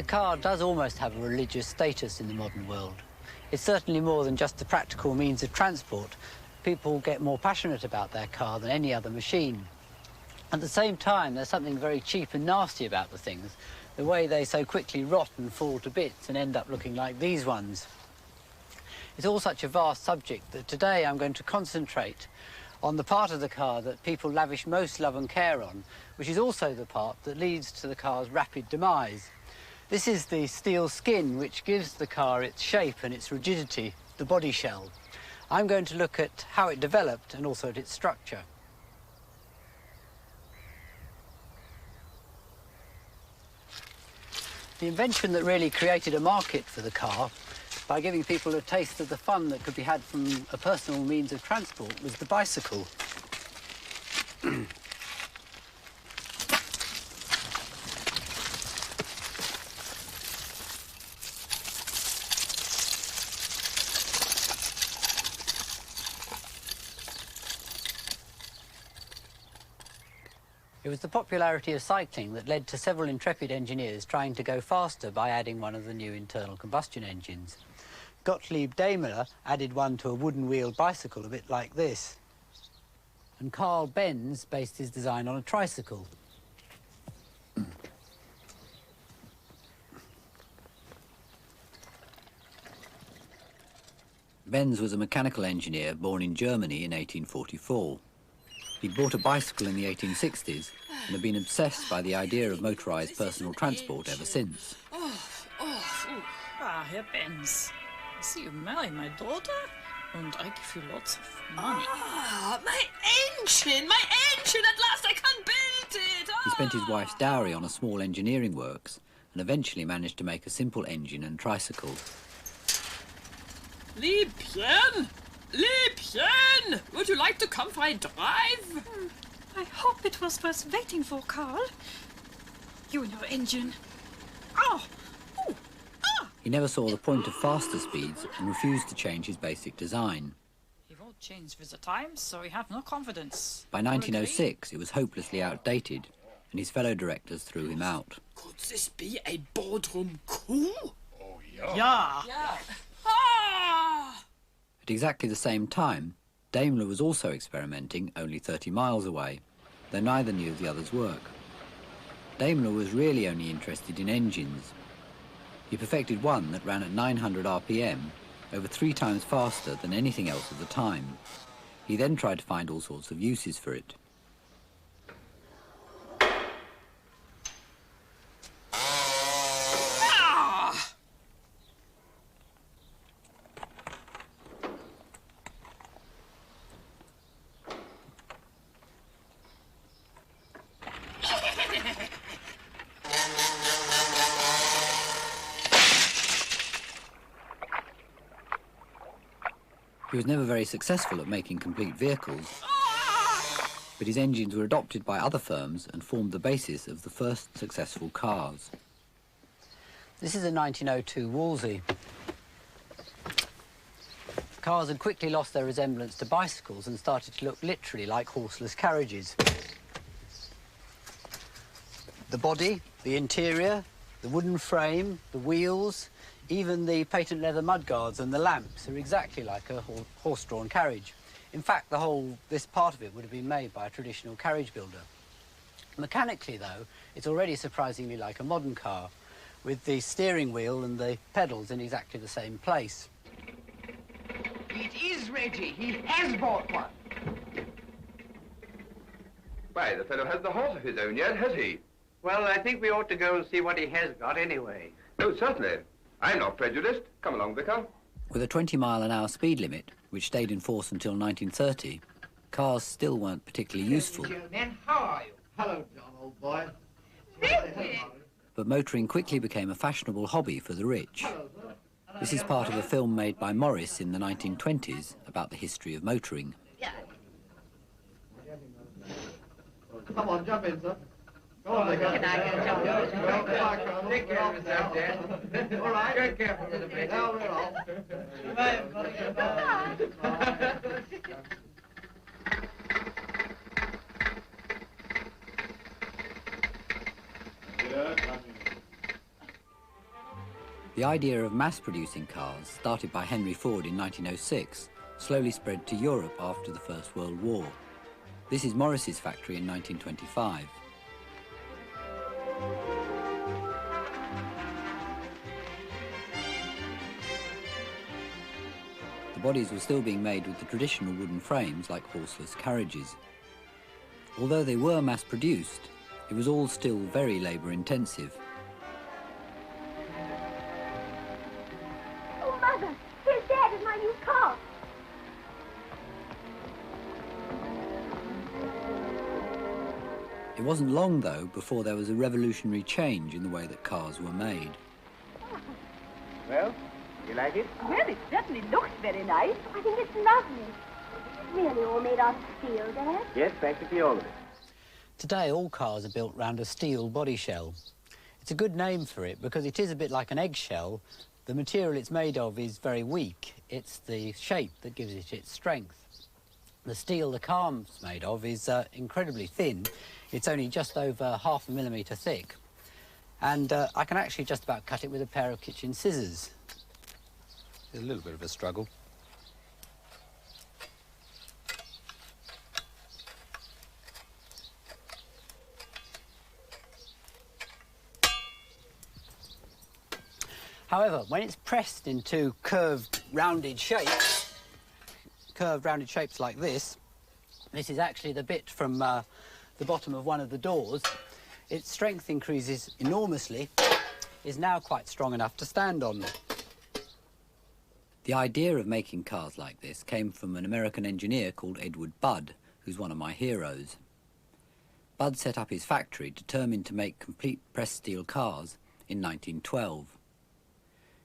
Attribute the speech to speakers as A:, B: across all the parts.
A: car does almost have a religious status in the modern world. It's certainly more than just a practical means of transport. People get more passionate about their car than any other machine. At the same time, there's something very cheap and nasty about the things, the way they so quickly rot and fall to bits and end up looking like these ones. It's all such a vast subject that today I'm going to concentrate on the part of the car that people lavish most love and care on, which is also the part that leads to the car's rapid demise. This is the steel skin which gives the car its shape and its rigidity, the body shell. I'm going to look at how it developed and also at its structure. The invention that really created a market for the car by giving people a taste of the fun that could be had from a personal means of transport was the bicycle. It was the popularity of cycling that led to several intrepid engineers trying to go faster by adding one of the new internal combustion engines. Gottlieb Daimler added one to a wooden-wheeled bicycle a bit like this. And Carl Benz based his design on a tricycle. Benz was a mechanical engineer born in Germany in 1844. He'd bought a bicycle in the 1860s and had been obsessed by the idea of motorised personal transport ever since.
B: Herr Benz, I see you marry my daughter, and I give you lots of money.
C: My engine! At last I can build it!
A: He spent his wife's dowry on a small engineering works and eventually managed to make a simple engine and tricycle.
C: Liebchen! Liebchen! Would you like to come for a drive?
B: I hope it was worth waiting for, Carl. You and your engine. Oh! Ooh. Ah!
A: He never saw the point of faster speeds and refused to change his basic design.
B: He won't change with the times, so we have no confidence.
A: By 1906, it was hopelessly outdated, and his fellow directors threw him out.
C: Could this be a boardroom coup?
D: Oh, yeah.
B: Yeah.
C: Ah!
A: At exactly the same time, Daimler was also experimenting only 30 miles away, though neither knew the other's work. Daimler was really only interested in engines. He perfected one that ran at 900 RPM, over 3 times faster than anything else at the time. He then tried to find all sorts of uses for it. He was never very successful at making complete vehicles, but his engines were adopted by other firms and formed the basis of the first successful cars. This is a 1902 Wolseley. Cars had quickly lost their resemblance to bicycles and started to look literally like horseless carriages. The body, the interior, the wooden frame, the wheels, even the patent leather mudguards and the lamps are exactly like a horse-drawn carriage. In fact, this part of it would have been made by a traditional carriage builder. Mechanically, though, it's already surprisingly like a modern car, with the steering wheel and the pedals in exactly the same place.
E: It is ready. He has bought one.
F: Why, the fellow has the horse of his own yet, has he?
E: Well, I think we ought to go and see what he has got anyway.
F: Oh, certainly. I'm not prejudiced. Come along, Vicar.
A: With a 20-mile-an-hour speed limit, which stayed in force until 1930, cars still weren't particularly useful.
E: Gentlemen, how are you? Hello, John, old boy.
A: But motoring quickly became a fashionable hobby for the rich. This is part of a film made by Morris in the 1920s about the history of motoring.
E: Come on, jump in, sir. Go on, can I get a jump in? Take care of yourself, Dan. All right. Get careful with the bit. Now we're off.
A: The idea of mass-producing cars, started by Henry Ford in 1906, slowly spread to Europe after the First World War. This is Morris's factory in 1925. The bodies were still being made with the traditional wooden frames like horseless carriages. Although they were mass-produced, it was all still very labour-intensive.
D: Oh, Mother! Here's Dad in my new car!
A: It wasn't long, though, before there was a revolutionary change in the way that cars were made.
E: Well, you like it?
D: Well, it certainly looks very nice. I think it's lovely. It's really all made out of steel, Dad?
E: Yes, practically all of it.
A: Today, all cars are built round a steel body shell. It's a good name for it because it is a bit like an eggshell. The material it's made of is very weak. It's the shape that gives it its strength. The steel the car's made of is incredibly thin. It's only just over 0.5 millimetre thick. And I can actually just about cut it with a pair of kitchen scissors. It's a little bit of a struggle. However, when it's pressed into curved, rounded shapes like this is actually the bit from the bottom of one of the doors. Its strength increases enormously, is now quite strong enough to stand on. The idea of making cars like this came from an American engineer called Edward Budd, who's one of my heroes. Budd set up his factory determined to make complete pressed steel cars in 1912.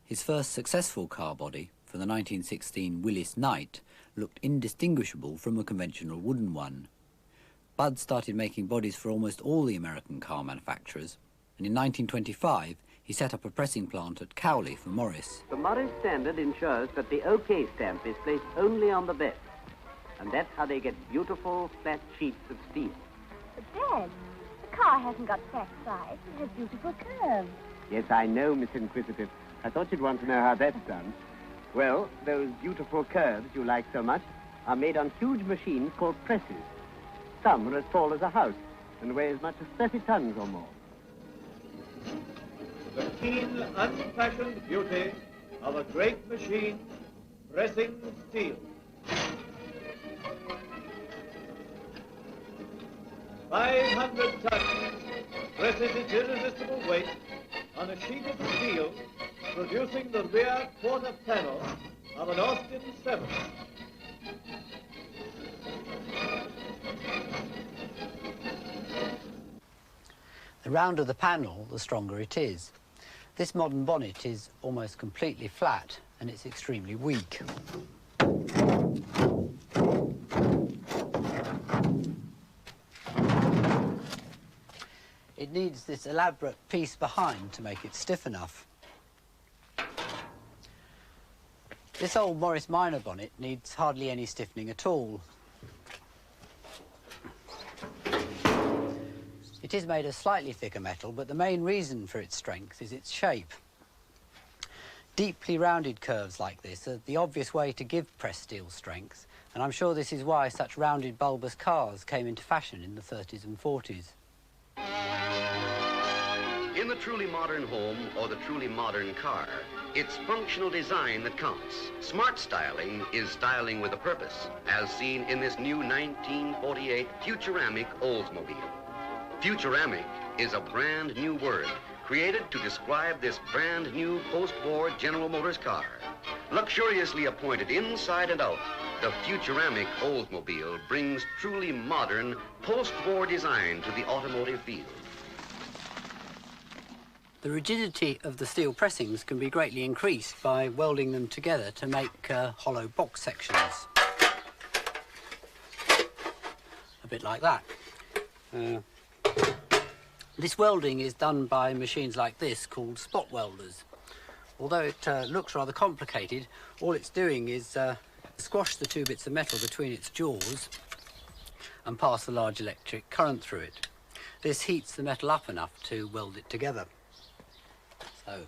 A: His first successful car body, for the 1916 Willis Knight, looked indistinguishable from a conventional wooden one. Budd started making bodies for almost all the American car manufacturers, and in 1925 he set up a pressing plant at Cowley for Morris.
G: The Morris standard ensures that the OK stamp is placed only on the bed, and that's how they get beautiful flat sheets of steel.
D: But, Dad, the car hasn't got flat sides. It has beautiful curves.
G: Yes, I know, Miss Inquisitive. I thought you'd want to know how that's done. Well, those beautiful curves you like so much are made on huge machines called presses. Some are as tall as a house and weigh as much as 30 tons or more.
E: The keen, unfashioned beauty of a great machine pressing steel. 500 tons presses its irresistible weight on a sheet of steel, producing the rear quarter panel of an Austin 7.
A: The rounder the panel, the stronger it is. This modern bonnet is almost completely flat and it's extremely weak. It needs this elaborate piece behind to make it stiff enough. This old Morris Minor bonnet needs hardly any stiffening at all. It is made of slightly thicker metal, but the main reason for its strength is its shape. Deeply rounded curves like this are the obvious way to give pressed steel strength, and I'm sure this is why such rounded bulbous cars came into fashion in the 30s and 40s.
H: In the truly modern home or the truly modern car, it's functional design that counts. Smart styling is styling with a purpose, as seen in this new 1948 Futuramic Oldsmobile. Futuramic is a brand new word created to describe this brand new post-war General Motors car. Luxuriously appointed inside and out, the Futuramic Oldsmobile brings truly modern post-war design to the automotive field.
A: The rigidity of the steel pressings can be greatly increased by welding them together to make hollow box sections. A bit like that. This welding is done by machines like this called spot welders. Although it looks rather complicated, all it's doing is squash the two bits of metal between its jaws and pass a large electric current through it. This heats the metal up enough to weld it together. So,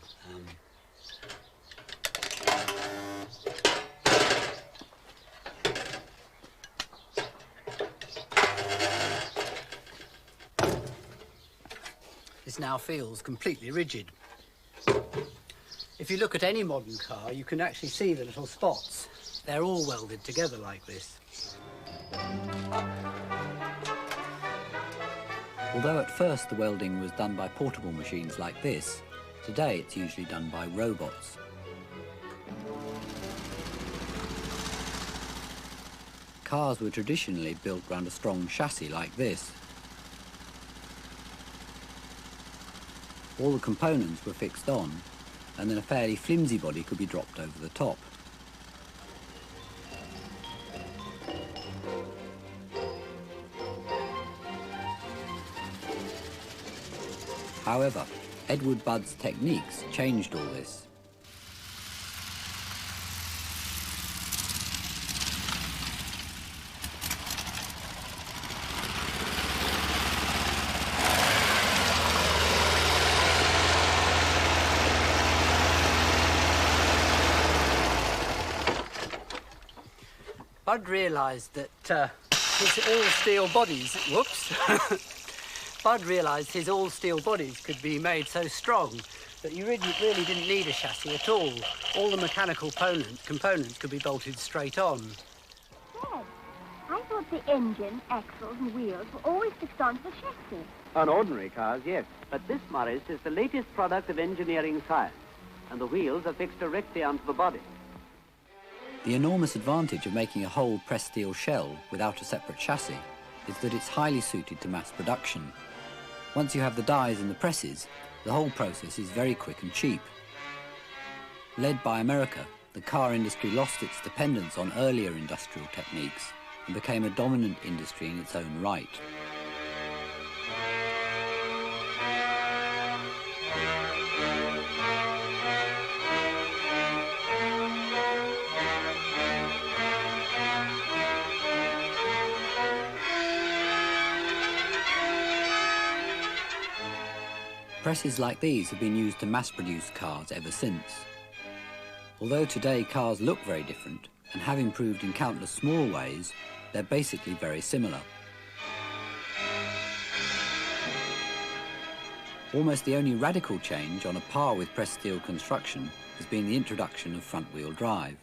A: surface now feels completely rigid. If you look at any modern car, you can actually see the little spots. They're all welded together like this. Although at first the welding was done by portable machines like this, today it's usually done by robots. Cars were traditionally built around a strong chassis like this. All the components were fixed on, and then a fairly flimsy body could be dropped over the top. However, Edward Budd's techniques changed all this. Budd realised that his all-steel bodies... Whoops! Budd realised his all-steel bodies could be made so strong that you really didn't need a chassis at all. All the mechanical components could be bolted straight on.
D: Dad, I thought the engine, axles and wheels were always fixed onto the chassis.
G: On ordinary cars, yes. But this, Morris, is the latest product of engineering science, and the wheels are fixed directly onto the body.
A: The enormous advantage of making a whole pressed steel shell without a separate chassis is that it's highly suited to mass production. Once you have the dies and the presses, the whole process is very quick and cheap. Led by America, the car industry lost its dependence on earlier industrial techniques and became a dominant industry in its own right. Presses like these have been used to mass-produce cars ever since. Although today cars look very different and have improved in countless small ways, they're basically very similar. Almost the only radical change on a par with pressed steel construction has been the introduction of front-wheel drive.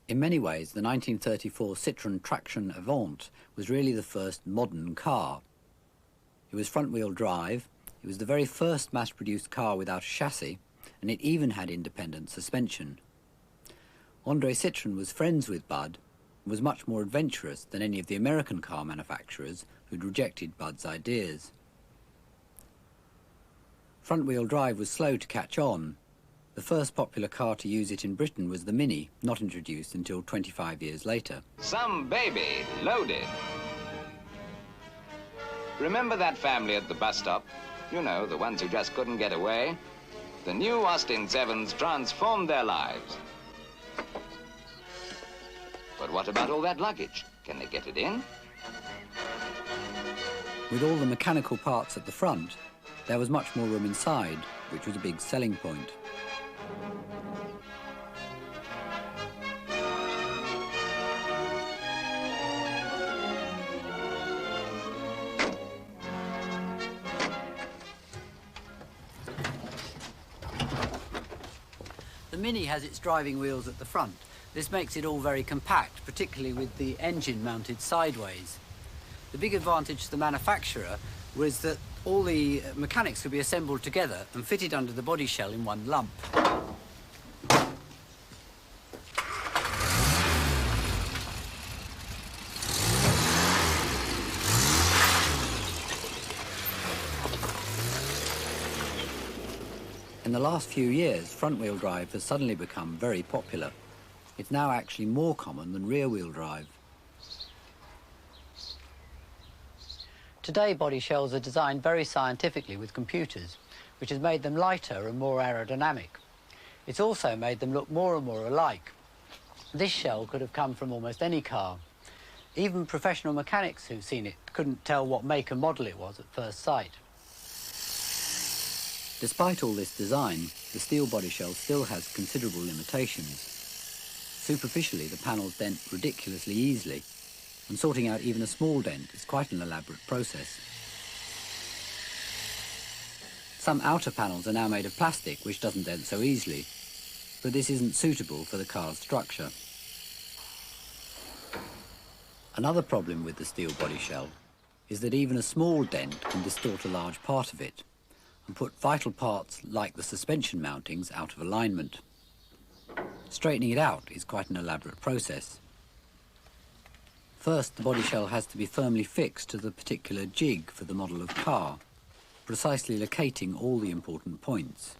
A: In many ways, the 1934 Citroën Traction Avant was really the first modern car. It was front-wheel drive. It was the very first mass-produced car without a chassis, and it even had independent suspension. André Citroën was friends with Budd and was much more adventurous than any of the American car manufacturers who'd rejected Budd's ideas. Front-wheel drive was slow to catch on. The first popular car to use it in Britain was the Mini, not introduced until 25 years later.
I: Some baby loaded. Remember that family at the bus stop? You know, the ones who just couldn't get away? The new Austin 7s transformed their lives. But what about all that luggage? Can they get it in?
A: With all the mechanical parts at the front, there was much more room inside, which was a big selling point. The Mini has its driving wheels at the front. This makes it all very compact, particularly with the engine mounted sideways. The big advantage to the manufacturer was that all the mechanics could be assembled together and fitted under the body shell in one lump. In the last few years, front-wheel drive has suddenly become very popular. It's now actually more common than rear-wheel drive. Today, body shells are designed very scientifically with computers, which has made them lighter and more aerodynamic. It's also made them look more and more alike. This shell could have come from almost any car. Even professional mechanics who've seen it couldn't tell what make and model it was at first sight. Despite all this design, the steel body shell still has considerable limitations. Superficially, the panels dent ridiculously easily, and sorting out even a small dent is quite an elaborate process. Some outer panels are now made of plastic, which doesn't dent so easily, but this isn't suitable for the car's structure. Another problem with the steel body shell is that even a small dent can distort a large part of it and put vital parts like the suspension mountings out of alignment. Straightening it out is quite an elaborate process. First, the body shell has to be firmly fixed to the particular jig for the model of car, precisely locating all the important points.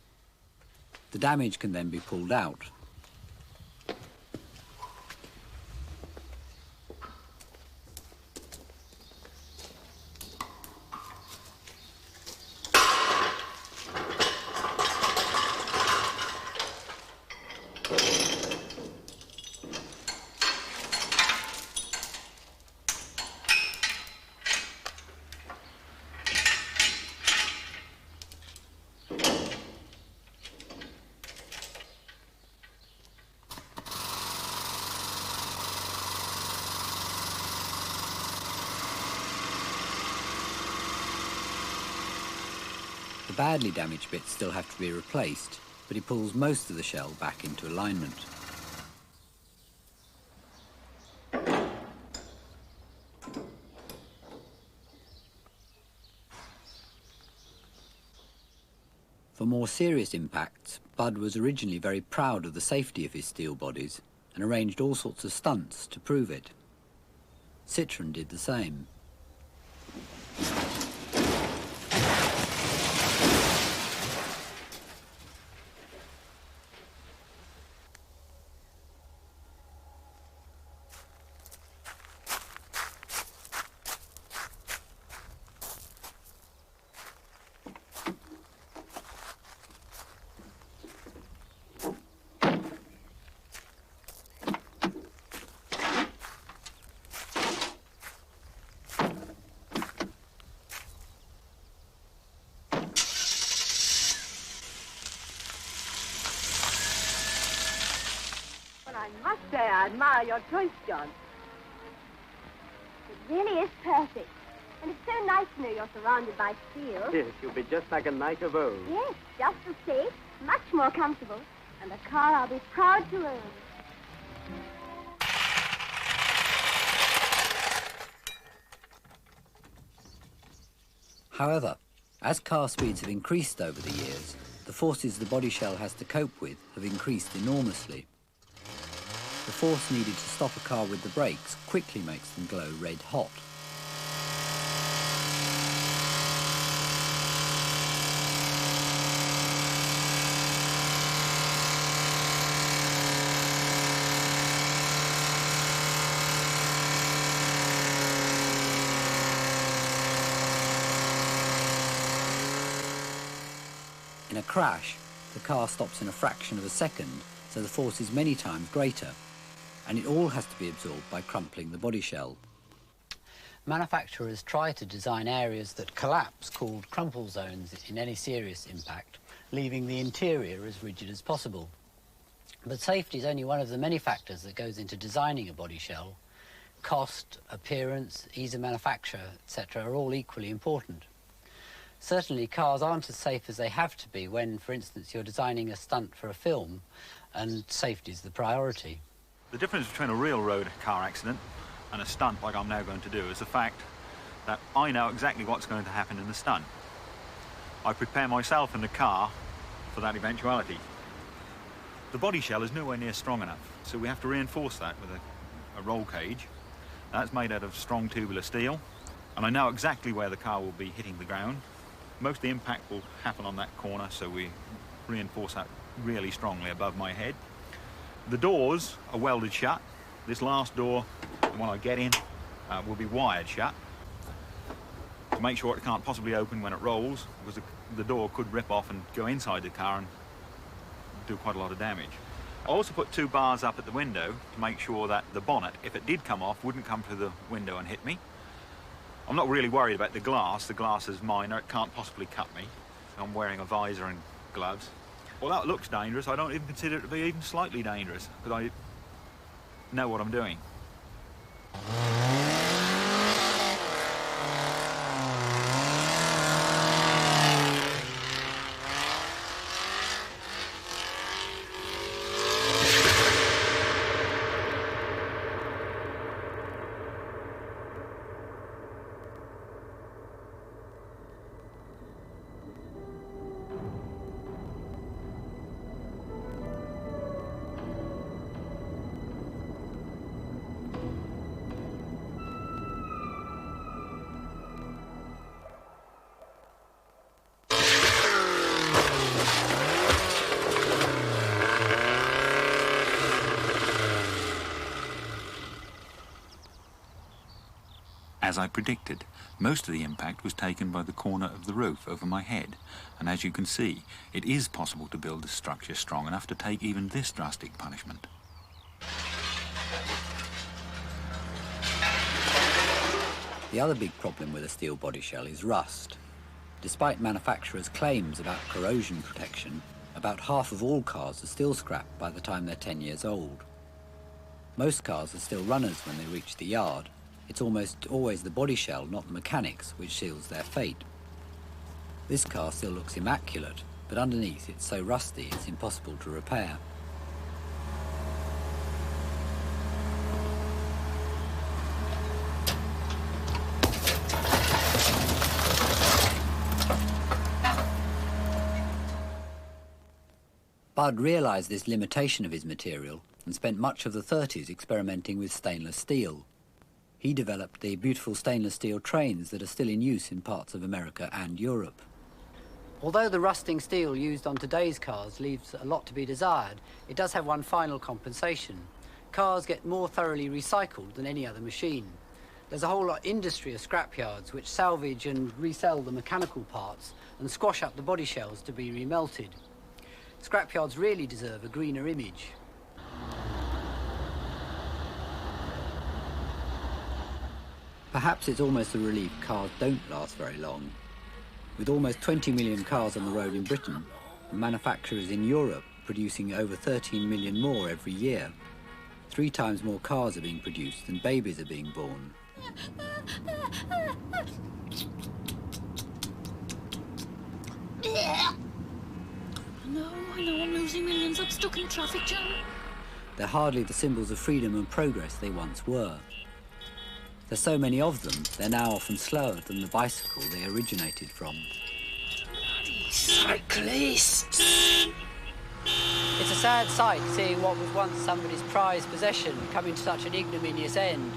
A: The damage can then be pulled out. The badly damaged bits still have to be replaced, but he pulls most of the shell back into alignment. For more serious impacts, Bud was originally very proud of the safety of his steel bodies and arranged all sorts of stunts to prove it. Citroën did the same.
D: I must say I admire your choice, John. It really is perfect. And it's so nice to know you're surrounded by steel.
G: Yes, you'll be just like a knight of old.
D: Yes, just as safe, much more comfortable, and a car I'll be proud to own.
A: However, as car speeds have increased over the years, the forces the body shell has to cope with have increased enormously. The force needed to stop a car with the brakes quickly makes them glow red hot. In a crash, the car stops in a fraction of a second, so the force is many times greater, and it all has to be absorbed by crumpling the body shell. Manufacturers try to design areas that collapse, called crumple zones, in any serious impact, leaving the interior as rigid as possible. But safety is only one of the many factors that goes into designing a body shell. Cost, appearance, ease of manufacture, etc. are all equally important. Certainly, cars aren't as safe as they have to be when, for instance, you're designing a stunt for a film, and safety is the priority.
J: The difference between a real road car accident and a stunt like I'm now going to do is the fact that I know exactly what's going to happen in the stunt. I prepare myself and the car for that eventuality. The body shell is nowhere near strong enough, so we have to reinforce that with a roll cage. That's made out of strong tubular steel, and I know exactly where the car will be hitting the ground. Most of the impact will happen on that corner, so we reinforce that really strongly above my head. The doors are welded shut. This last door, the one I get in, will be wired shut to make sure it can't possibly open when it rolls, because the door could rip off and go inside the car and do quite a lot of damage. I also put 2 bars up at the window to make sure that the bonnet, if it did come off, wouldn't come through the window and hit me. I'm not really worried about the glass. The glass is minor, it can't possibly cut me. I'm wearing a visor and gloves. Although it looks dangerous, I don't even consider it to be even slightly dangerous, because I know what I'm doing. As I predicted, most of the impact was taken by the corner of the roof over my head, and as you can see, it is possible to build a structure strong enough to take even this drastic punishment.
A: The other big problem with a steel body shell is rust. Despite manufacturers' claims about corrosion protection, about half of all cars are still scrapped by the time they're 10 years old. Most cars are still runners when they reach the yard. It's almost always the body shell, not the mechanics, which seals their fate. This car still looks immaculate, but underneath it's so rusty it's impossible to repair. Bud realised this limitation of his material and spent much of the 30s experimenting with stainless steel. He developed the beautiful stainless steel trains that are still in use in parts of America and Europe. Although the rusting steel used on today's cars leaves a lot to be desired, it does have one final compensation. Cars get more thoroughly recycled than any other machine. There's a whole industry of scrapyards which salvage and resell the mechanical parts and squash up the body shells to be remelted. Scrapyards really deserve a greener image. Perhaps it's almost a relief cars don't last very long. With almost 20 million cars on the road in Britain, and manufacturers in Europe producing over 13 million more every year, 3 times more cars are being produced than babies are being born.
B: No, I know I'm losing millions. I'm stuck in a traffic jam.
A: They're hardly the symbols of freedom and progress they once were. There's so many of them, they're now often slower than the bicycle they originated from.
B: Bloody cyclists!
A: It's a sad sight seeing what was once somebody's prized possession coming to such an ignominious end.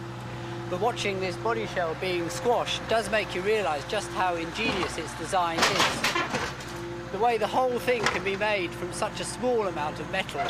A: But watching this body shell being squashed does make you realise just how ingenious its design is. The way the whole thing can be made from such a small amount of metal.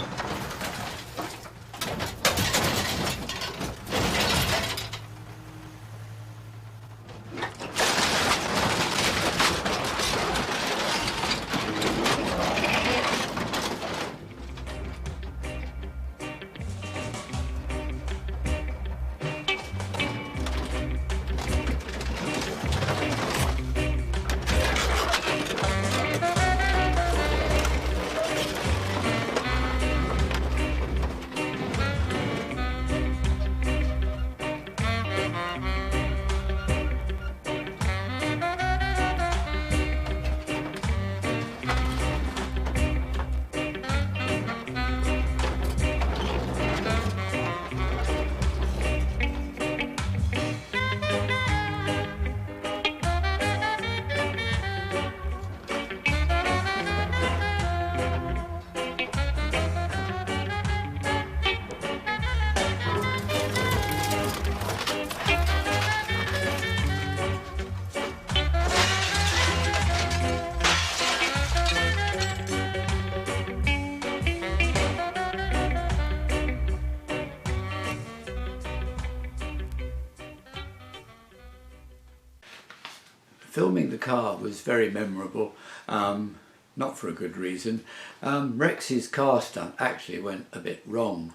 A: Filming the car was very memorable, not for a good reason. Rex's car stunt actually went a bit wrong.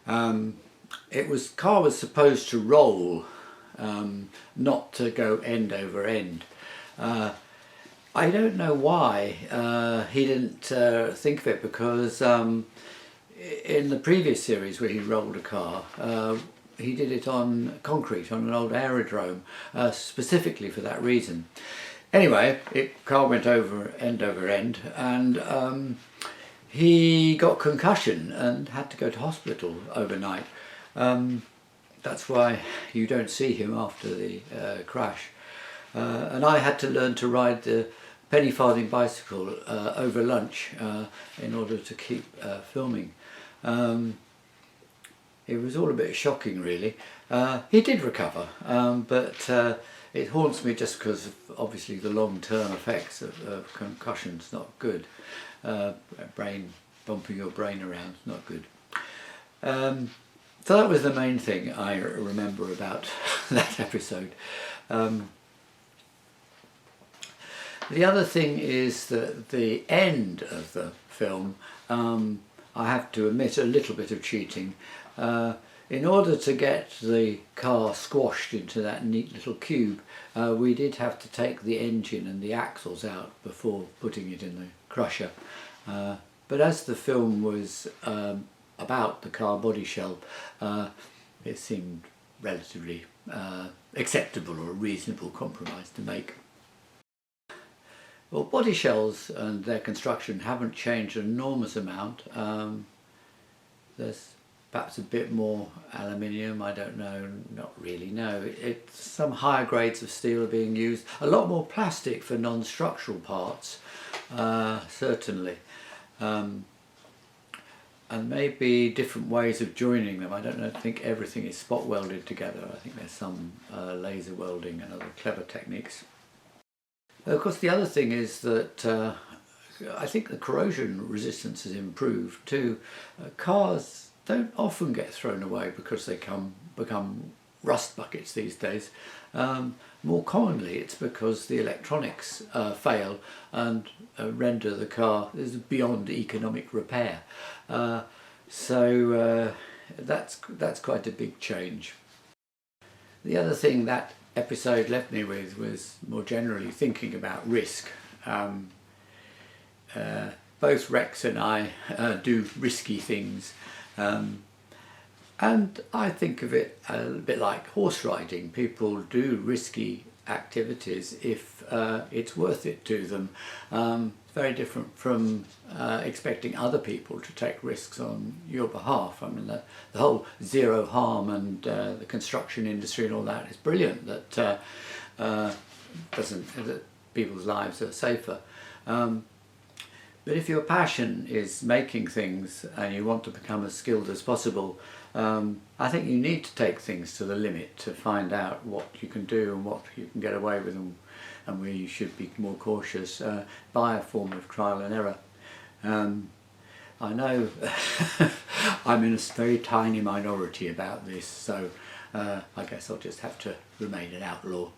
A: Car was supposed to roll, not to go end over end. I don't know why he didn't think of it, because in the previous series where he rolled a car, he did it on concrete, on an old aerodrome, specifically for that reason. Anyway, car went over end, and he got concussion and had to go to hospital overnight. That's why you don't see him after the crash. And I had to learn to ride the penny farthing bicycle over lunch in order to keep filming. It was all a bit shocking, really. He did recover, but it haunts me just because of, obviously, the long-term effects of concussion's not good. Bumping your brain around is not good.
K: So that was the main thing I remember about that episode. The other thing is that the end of the film, I have to admit a little bit of cheating. In order to get the car squashed into that neat little cube, we did have to take the engine and the axles out before putting it in the crusher. But as the film was about the car body shell, it seemed relatively acceptable or a reasonable compromise to make. Well, body shells and their construction haven't changed an enormous amount. There's perhaps a bit more aluminium, I don't know, not really, no. Some higher grades of steel are being used. A lot more plastic for non-structural parts, certainly. And maybe different ways of joining them. I don't think everything is spot welded together. I think there's some laser welding and other clever techniques. Of course, the other thing is that I think the corrosion resistance has improved too. Cars don't often get thrown away because they become rust buckets these days. More commonly, it's because the electronics fail and render the car is beyond economic repair. So that's quite a big change. The other thing that episode left me with was more generally thinking about risk. Both Rex and I do risky things, and I think of it a bit like horse riding. People do risky activities if it's worth it to them. Very different from expecting other people to take risks on your behalf. I mean, the whole zero harm and the construction industry and all that is brilliant. That that people's lives are safer. But if your passion is making things and you want to become as skilled as possible, I think you need to take things to the limit to find out what you can do and what you can get away with and where you should be more cautious by a form of trial and error. I know I'm in a very tiny minority about this, so I guess I'll just have to remain an outlaw.